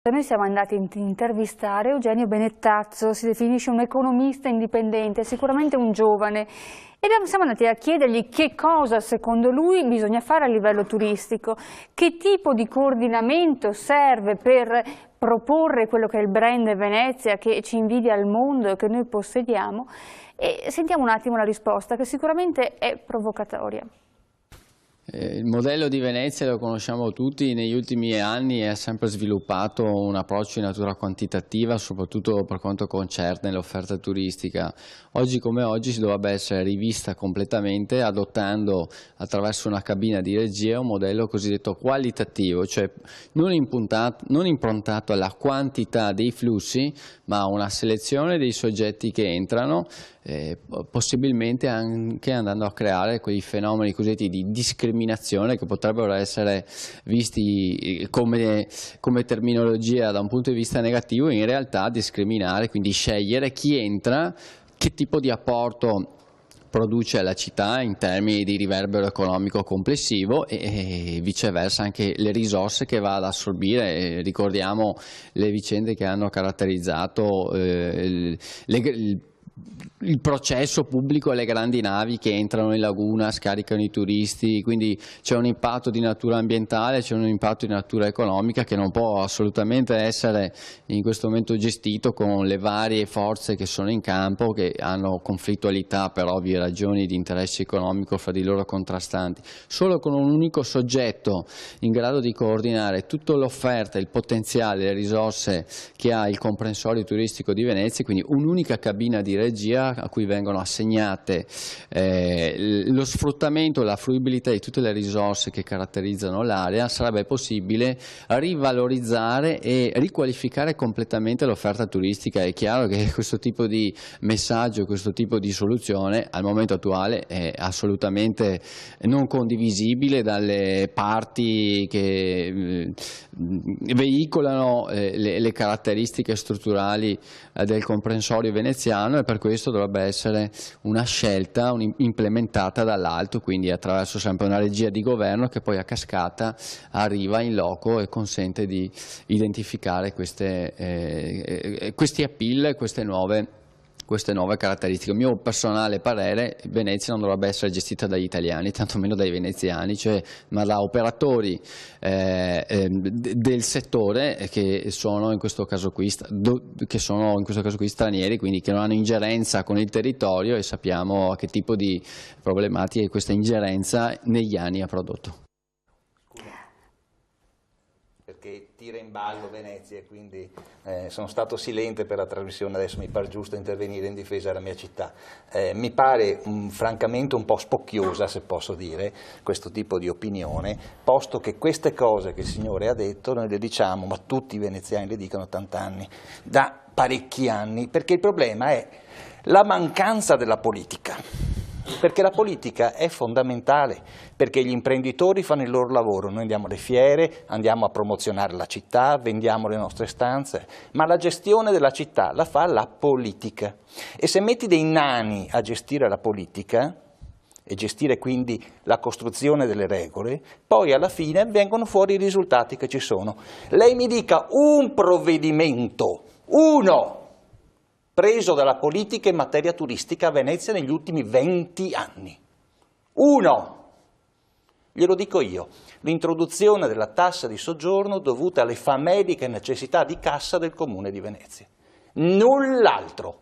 Noi siamo andati a intervistare Eugenio Benettazzo, si definisce un economista indipendente, sicuramente un giovane, e siamo andati a chiedergli che cosa secondo lui bisogna fare a livello turistico, che tipo di coordinamento serve per proporre quello che è il brand Venezia che ci invidia al mondo e che noi possediamo, e sentiamo un attimo la risposta che sicuramente è provocatoria. Il modello di Venezia lo conosciamo tutti, negli ultimi anni ha sempre sviluppato un approccio di natura quantitativa, soprattutto per quanto concerne l'offerta turistica. Oggi come oggi si dovrebbe essere rivista completamente adottando attraverso una cabina di regia un modello cosiddetto qualitativo, cioè non improntato alla quantità dei flussi, ma a una selezione dei soggetti che entrano, possibilmente anche andando a creare quei fenomeni cosiddetti di discriminazione che potrebbero essere visti come terminologia da un punto di vista negativo, in realtà discriminare, quindi scegliere chi entra, che tipo di apporto produce alla città in termini di riverbero economico complessivo e viceversa anche le risorse che va ad assorbire. Ricordiamo le vicende che hanno caratterizzato il processo pubblico e le grandi navi che entrano in laguna, scaricano i turisti, quindi c'è un impatto di natura ambientale, c'è un impatto di natura economica che non può assolutamente essere in questo momento gestito con le varie forze che sono in campo, che hanno conflittualità per ovvie ragioni di interesse economico fra di loro contrastanti. Solo con un unico soggetto in grado di coordinare tutta l'offerta, il potenziale, le risorse che ha il comprensorio turistico di Venezia, quindi un'unica cabina di regia a cui vengono assegnate lo sfruttamento, la fruibilità di tutte le risorse che caratterizzano l'area, sarebbe possibile rivalorizzare e riqualificare completamente l'offerta turistica. È chiaro che questo tipo di messaggio, questo tipo di soluzione al momento attuale è assolutamente non condivisibile dalle parti che veicolano le caratteristiche strutturali del comprensorio veneziano, e per questo dovrebbe essere una scelta implementata dall'alto, quindi attraverso sempre una regia di governo che poi a cascata arriva in loco e consente di identificare questi appeal, queste nuove caratteristiche. Il mio personale parere: Venezia non dovrebbe essere gestita dagli italiani, tantomeno dai veneziani, ma da operatori del settore che sono in questo caso qui stranieri, quindi che non hanno ingerenza con il territorio, e sappiamo a che tipo di problematiche questa ingerenza negli anni ha prodotto. Perché tira in ballo Venezia, e quindi sono stato silente per la trasmissione, adesso mi pare giusto intervenire in difesa della mia città. Mi pare francamente un po' spocchiosa, se posso dire, questo tipo di opinione, posto che queste cose che il Signore ha detto noi le diciamo, ma tutti i veneziani le dicono tant'anni, da parecchi anni, perché il problema è la mancanza della politica. Perché la politica è fondamentale, perché gli imprenditori fanno il loro lavoro, noi andiamo alle fiere, andiamo a promozionare la città, vendiamo le nostre stanze, ma la gestione della città la fa la politica. E se metti dei nani a gestire la politica, e gestire quindi la costruzione delle regole, poi alla fine vengono fuori i risultati che ci sono. Lei mi dica un provvedimento, uno, preso dalla politica in materia turistica a Venezia negli ultimi 20 anni. Uno, glielo dico io, l'introduzione della tassa di soggiorno dovuta alle fameliche necessità di cassa del Comune di Venezia. Null'altro.